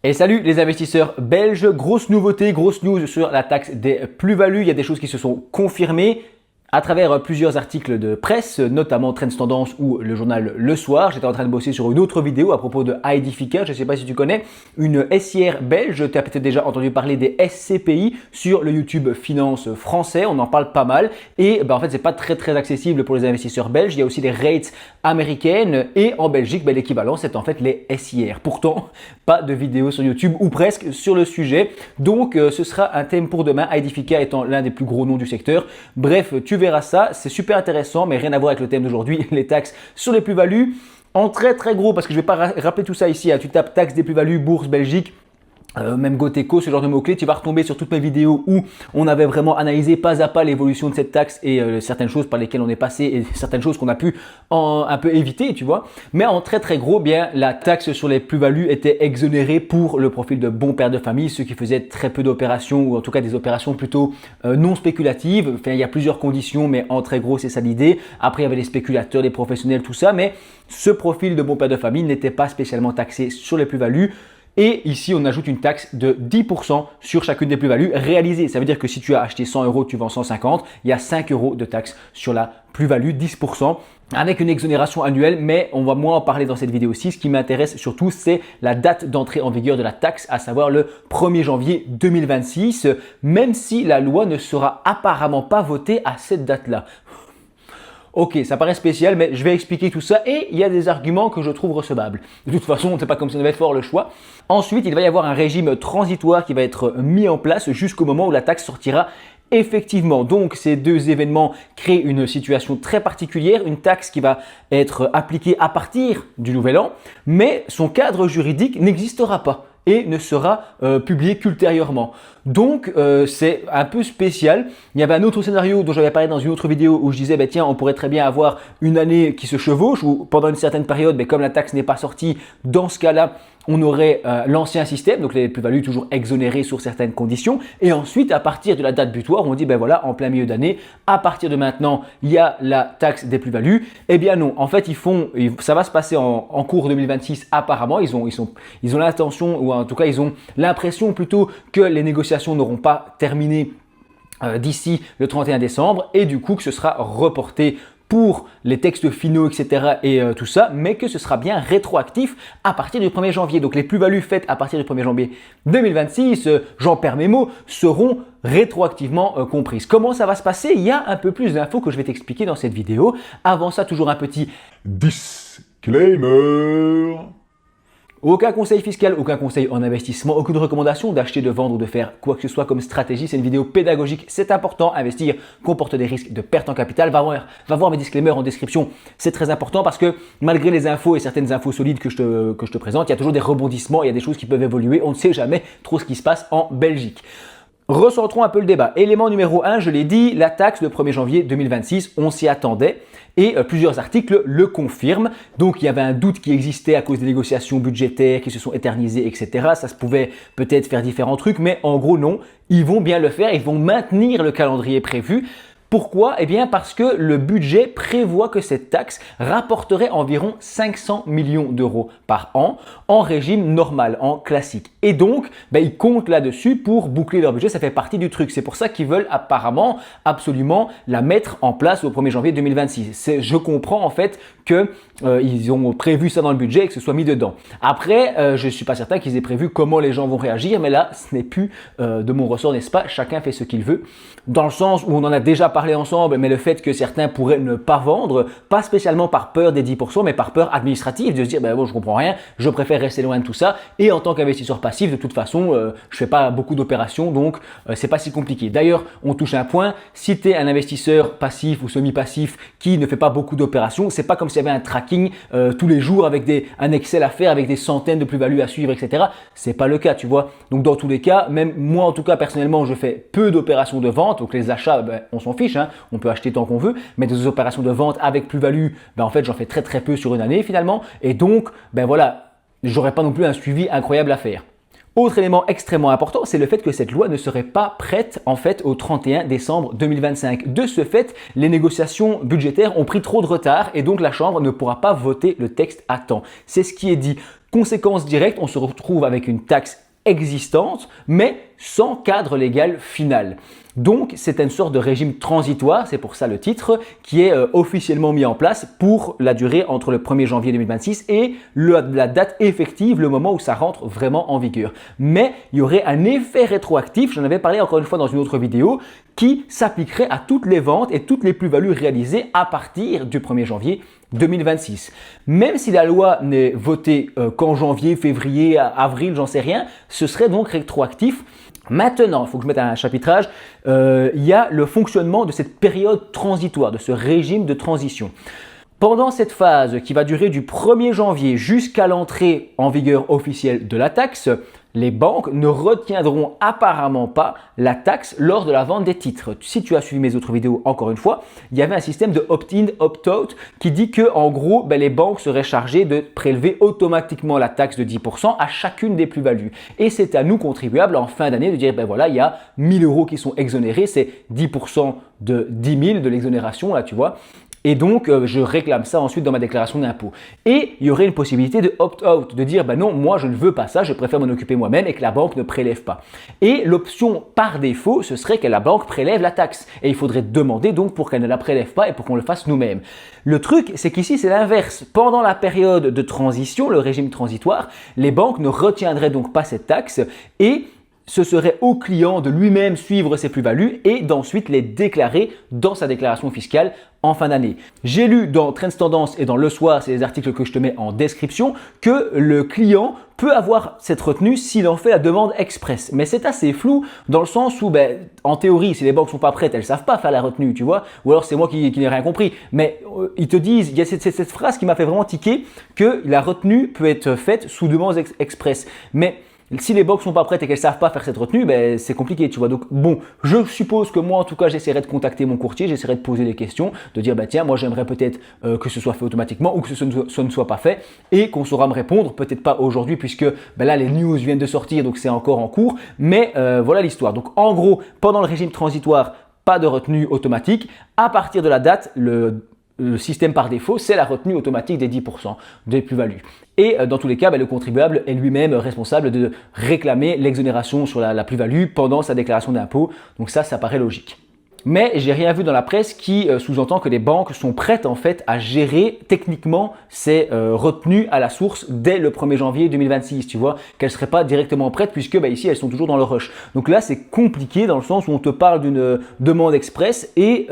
Et salut les investisseurs belges, grosse nouveauté, grosse news sur la taxe des plus-values. Il y a des choses qui se sont confirmées à travers plusieurs articles de presse, notamment Trends Tendance ou le journal Le Soir. J'étais en train de bosser sur une autre vidéo à propos de Aedifica, je ne sais pas si tu connais, une SIR belge. Tu as peut-être déjà entendu parler des SCPI sur le YouTube Finance français, on en parle pas mal. Et en fait, c'est pas très accessible pour les investisseurs belges. Il y a aussi des rates américaines et en Belgique, l'équivalent, c'est en fait les SIR. Pourtant, pas de vidéo sur YouTube ou presque sur le sujet. Donc, ce sera un thème pour demain, Aedifica étant l'un des plus gros noms du secteur. Bref, tu verras ça, c'est super intéressant, mais rien à voir avec le thème d'aujourd'hui, les taxes sur les plus-values. En très gros, parce que je ne vais pas rappeler tout ça ici, tu tapes taxes des plus-values, bourse Belgique, même GoTeco, ce genre de mots-clés, tu vas retomber sur toutes mes vidéos où on avait vraiment analysé pas à pas l'évolution de cette taxe et certaines choses par lesquelles on est passé et certaines choses qu'on a pu un peu éviter, tu vois. Mais en très gros, bien, la taxe sur les plus-values était exonérée pour le profil de bons pères de famille, ceux qui faisaient très peu d'opérations ou en tout cas des opérations plutôt non spéculatives. Enfin, il y a plusieurs conditions, mais en très gros, c'est ça l'idée. Après, il y avait les spéculateurs, les professionnels, tout ça, mais ce profil de bons pères de famille n'était pas spécialement taxé sur les plus-values. Et ici, on ajoute une taxe de 10% sur chacune des plus-values réalisées. Ça veut dire que si tu as acheté 100 €, tu vends 150, il y a 5 € de taxe sur la plus-value, 10%, avec une exonération annuelle, mais on va moins en parler dans cette vidéo-ci. Ce qui m'intéresse surtout, c'est la date d'entrée en vigueur de la taxe, à savoir le 1er janvier 2026, même si la loi ne sera apparemment pas votée à cette date-là. Ok, ça paraît spécial, mais je vais expliquer tout ça et il y a des arguments que je trouve recevables. De toute façon, c'est pas comme si on avait fort le choix. Ensuite, il va y avoir un régime transitoire qui va être mis en place jusqu'au moment où la taxe sortira effectivement. Donc, ces deux événements créent une situation très particulière, une taxe qui va être appliquée à partir du nouvel an, mais son cadre juridique n'existera pas et ne sera publié qu'ultérieurement. Donc, c'est un peu spécial. Il y avait un autre scénario dont j'avais parlé dans une autre vidéo où je disais, tiens, on pourrait très bien avoir une année qui se chevauche ou pendant une certaine période, comme la taxe n'est pas sortie, dans ce cas-là, on aurait l'ancien système, donc les plus-values toujours exonérées sur certaines conditions. Et ensuite, à partir de la date butoir, on dit, voilà, en plein milieu d'année, à partir de maintenant, il y a la taxe des plus-values. Eh bien non, en fait, ça va se passer en cours 2026 apparemment. Ils ont l'intention, ou en tout cas, ils ont l'impression plutôt que les négociations n'auront pas terminé d'ici le 31 décembre et du coup que ce sera reporté pour les textes finaux, etc. et tout ça, mais que ce sera bien rétroactif à partir du 1er janvier. Donc les plus-values faites à partir du 1er janvier 2026, j'en perds mes mots, seront rétroactivement comprises. Comment ça va se passer? Il y a un peu plus d'infos que je vais t'expliquer dans cette vidéo. Avant ça, toujours un petit disclaimer. Aucun conseil fiscal, aucun conseil en investissement, aucune recommandation d'acheter, de vendre ou de faire quoi que ce soit comme stratégie. C'est une vidéo pédagogique, c'est important. Investir comporte des risques de perte en capital. Va voir mes disclaimers en description. C'est très important parce que malgré les infos et certaines infos solides que je te présente, il y a toujours des rebondissements, il y a des choses qui peuvent évoluer. On ne sait jamais trop ce qui se passe en Belgique. Recentrons un peu le débat. Élément numéro 1, je l'ai dit, la taxe le 1er janvier 2026, on s'y attendait et plusieurs articles le confirment. Donc il y avait un doute qui existait à cause des négociations budgétaires qui se sont éternisées, etc. Ça se pouvait peut-être faire différents trucs, mais en gros non, ils vont bien le faire, ils vont maintenir le calendrier prévu. Pourquoi? Eh bien parce que le budget prévoit que cette taxe rapporterait environ 500 millions € par an en régime normal, en classique. Et donc, ils comptent là-dessus pour boucler leur budget, ça fait partie du truc. C'est pour ça qu'ils veulent apparemment absolument la mettre en place au 1er janvier 2026. Je comprends en fait qu'ils ont prévu ça dans le budget et que ce soit mis dedans. Après, je ne suis pas certain qu'ils aient prévu comment les gens vont réagir, mais là, ce n'est plus de mon ressort, n'est-ce pas? Chacun fait ce qu'il veut. Dans le sens où on en a déjà parlé ensemble, mais le fait que certains pourraient ne pas vendre, pas spécialement par peur des 10%, mais par peur administrative, de se dire, bon, je comprends rien, je préfère rester loin de tout ça. Et en tant qu'investisseur passif, de toute façon, je fais pas beaucoup d'opérations, donc c'est pas si compliqué. D'ailleurs, on touche un point, si tu es un investisseur passif ou semi-passif qui ne fait pas beaucoup d'opérations, c'est pas comme s'il y avait un tracking tous les jours avec un Excel à faire, avec des centaines de plus-values à suivre, etc. C'est pas le cas, tu vois. Donc dans tous les cas, même moi en tout cas personnellement, je fais peu d'opérations de vente. Donc les achats, on s'en fiche, on peut acheter tant qu'on veut, mais des opérations de vente avec plus-value, en fait j'en fais très peu sur une année finalement, et donc voilà, j'aurais pas non plus un suivi incroyable à faire. Autre élément extrêmement important, c'est le fait que cette loi ne serait pas prête en fait au 31 décembre 2025. De ce fait, les négociations budgétaires ont pris trop de retard et donc la Chambre ne pourra pas voter le texte à temps. C'est ce qui est dit. Conséquence directe, on se retrouve avec une taxe existante, mais sans cadre légal final. Donc, c'est une sorte de régime transitoire, c'est pour ça le titre, qui est officiellement mis en place pour la durée entre le 1er janvier 2026 et la date effective, le moment où ça rentre vraiment en vigueur. Mais il y aurait un effet rétroactif, j'en avais parlé encore une fois dans une autre vidéo, qui s'appliquerait à toutes les ventes et toutes les plus-values réalisées à partir du 1er janvier 2026. Même si la loi n'est votée qu'en janvier, février, avril, j'en sais rien, ce serait donc rétroactif. Maintenant, il faut que je mette un chapitrage, il y a le fonctionnement de cette période transitoire, de ce régime de transition. Pendant cette phase qui va durer du 1er janvier jusqu'à l'entrée en vigueur officielle de la taxe, les banques ne retiendront apparemment pas la taxe lors de la vente des titres. Si tu as suivi mes autres vidéos, encore une fois, il y avait un système de opt-in, opt-out qui dit que en gros, les banques seraient chargées de prélever automatiquement la taxe de 10% à chacune des plus-values. Et c'est à nous, contribuables, en fin d'année de dire, voilà, il y a 1000 € qui sont exonérés, c'est 10% de 10 000 de l'exonération, là, tu vois. Et donc, je réclame ça ensuite dans ma déclaration d'impôt. Et il y aurait une possibilité de opt-out, de dire non, moi je ne veux pas ça, je préfère m'en occuper moi-même et que la banque ne prélève pas. Et l'option par défaut, ce serait que la banque prélève la taxe. Et il faudrait demander donc pour qu'elle ne la prélève pas et pour qu'on le fasse nous-mêmes. Le truc, c'est qu'ici, c'est l'inverse. Pendant la période de transition, le régime transitoire, les banques ne retiendraient donc pas cette taxe et ce serait au client de lui-même suivre ses plus-values et d'ensuite les déclarer dans sa déclaration fiscale en fin d'année. J'ai lu dans Trends Tendance et dans Le Soir, c'est les articles que je te mets en description, que le client peut avoir cette retenue s'il en fait la demande express. Mais c'est assez flou dans le sens où, en théorie, si les banques sont pas prêtes, elles savent pas faire la retenue, tu vois. Ou alors c'est moi qui n'ai rien compris. Mais ils te disent, il y a cette phrase qui m'a fait vraiment tiquer, que la retenue peut être faite sous demande express. Mais si les banques sont pas prêtes et qu'elles savent pas faire cette retenue, c'est compliqué, tu vois. Donc bon, je suppose que moi, en tout cas, j'essaierai de contacter mon courtier, j'essaierai de poser des questions, de dire tiens, moi j'aimerais peut-être que ce soit fait automatiquement ou que ce ne soit pas fait et qu'on saura me répondre, peut-être pas aujourd'hui puisque là les news viennent de sortir, donc c'est encore en cours. Mais voilà l'histoire. Donc en gros, pendant le régime transitoire, pas de retenue automatique. À partir de la date, le système par défaut, c'est la retenue automatique des 10% des plus-values. Et dans tous les cas, le contribuable est lui-même responsable de réclamer l'exonération sur la plus-value pendant sa déclaration d'impôt. Donc ça paraît logique. Mais j'ai rien vu dans la presse qui sous-entend que les banques sont prêtes en fait à gérer techniquement ces retenues à la source dès le 1er janvier 2026, tu vois, qu'elles ne seraient pas directement prêtes puisque ici elles sont toujours dans le rush. Donc là c'est compliqué dans le sens où on te parle d'une demande express et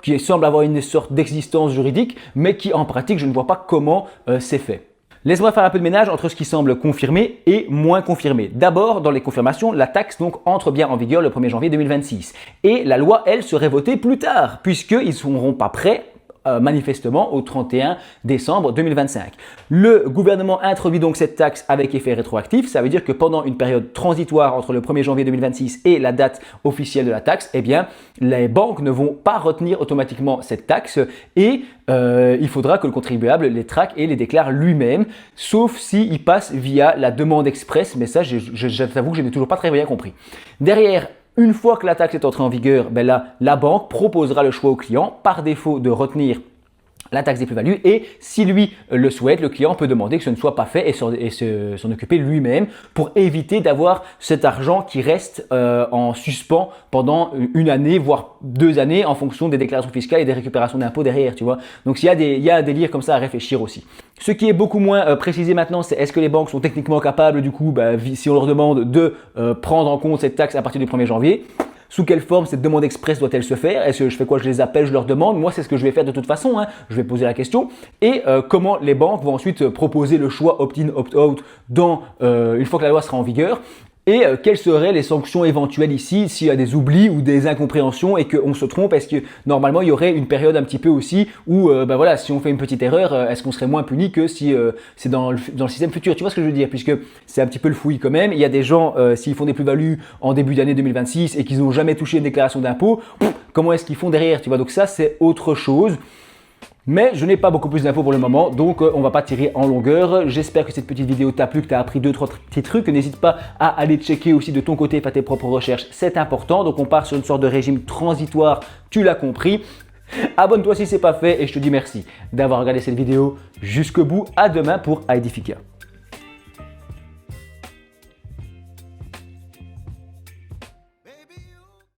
qui semble avoir une sorte d'existence juridique mais qui en pratique je ne vois pas comment c'est fait. Laisse-moi faire un peu de ménage entre ce qui semble confirmé et moins confirmé. D'abord, dans les confirmations, la taxe donc entre bien en vigueur le 1er janvier 2026. Et la loi, elle, serait votée plus tard, puisqu'ils ne seront pas prêts manifestement au 31 décembre 2025. Le gouvernement introduit donc cette taxe avec effet rétroactif. Ça veut dire que pendant une période transitoire entre le 1er janvier 2026 et la date officielle de la taxe, les banques ne vont pas retenir automatiquement cette taxe et il faudra que le contribuable les traque et les déclare lui-même, sauf s'il passe via la demande express. Mais ça, je t'avoue que je n'ai toujours pas très bien compris. Derrière, une fois que la taxe est entrée en vigueur, la banque proposera le choix au client par défaut de retenir la taxe des plus-values et si lui le souhaite, le client peut demander que ce ne soit pas fait et s'en occuper lui-même pour éviter d'avoir cet argent qui reste en suspens pendant une année voire 2 années en fonction des déclarations fiscales et des récupérations d'impôts derrière, tu vois. Donc il y a un délire comme ça à réfléchir aussi. Ce qui est beaucoup moins précisé maintenant, c'est est-ce que les banques sont techniquement capables du coup, si on leur demande de prendre en compte cette taxe à partir du 1er janvier. Sous quelle forme cette demande express doit-elle se faire? Est-ce que je fais quoi? Je les appelle, je leur demande. Moi, c'est ce que je vais faire de toute façon. Je vais poser la question. Et comment les banques vont ensuite proposer le choix opt-in, opt-out une fois que la loi sera en vigueur. Et quelles seraient les sanctions éventuelles ici s'il y a des oublis ou des incompréhensions et qu'on se trompe? Est-ce que normalement il y aurait une période un petit peu aussi où si on fait une petite erreur, est-ce qu'on serait moins puni que si c'est dans le système futur? Tu vois ce que je veux dire? Puisque c'est un petit peu le fouillis quand même. Il y a des gens, s'ils font des plus-values en début d'année 2026 et qu'ils n'ont jamais touché une déclaration d'impôt, comment est-ce qu'ils font derrière? Tu vois, donc ça c'est autre chose. Mais je n'ai pas beaucoup plus d'infos pour le moment, donc on va pas tirer en longueur. J'espère que cette petite vidéo t'a plu, que tu as appris 2-3 petits trucs. N'hésite pas à aller checker aussi de ton côté, faire tes propres recherches, c'est important. Donc on part sur une sorte de régime transitoire, tu l'as compris. Abonne-toi si ce n'est pas fait et je te dis merci d'avoir regardé cette vidéo jusqu'au bout. À demain pour Aedifica.